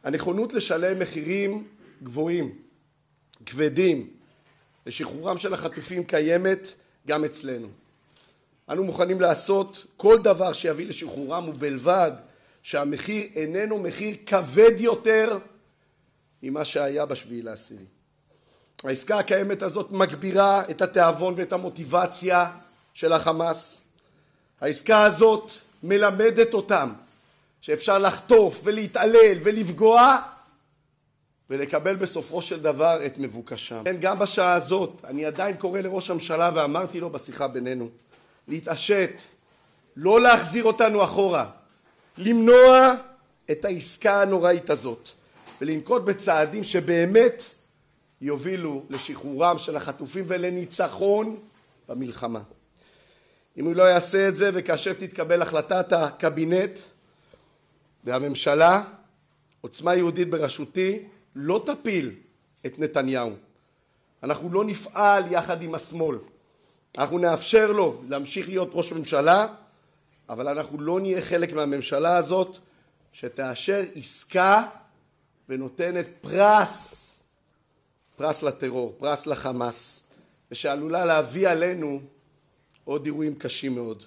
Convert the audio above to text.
הנכונות לשלם מחירים גבוהים, כבדים, לשחרורם של החטופים קיימת גם אצלנו. אנו מוכנים לעשות כל דבר שיביא לשחרורם, ובלבד שהמחיר איננו מחיר כבד יותר ממה שהיה ב7.10. העסקה הקיימת הזאת מגבירה את התיאבון ואת המוטיבציה של החמאס. העסקה הזאת מלמדת אותם שאפשר לחטוף ולהתעלל ולפגוע ולקבל בסופו של דבר את מבוקשם. גם בשעה הזאת אני עדיין קורא לראש הממשלה, ואמרתי לו בשיחה בינינו, להתעשת, לא להחזיר אותנו אחורה, למנוע את העסקה הנוראית הזאת ולנקוט בצעדים שבאמת יובילו לשחרורם של החטופים ולניצחון במלחמה. אם הוא לא יעשה את זה, וכאשר תתקבל החלטת הקבינט והממשלה, עוצמה יהודית בראשותי לא תפיל את נתניהו. אנחנו לא נפעל יחד עם השמאל. אנחנו נאפשר לו להמשיך להיות ראש ממשלה, אבל אנחנו לא נהיה חלק מהממשלה הזאת שתאשר עסקה ונותנת פרס לטרור, פרס לחמאס, ושעלולה להביא עלינו עוד אירועים קשים מאוד.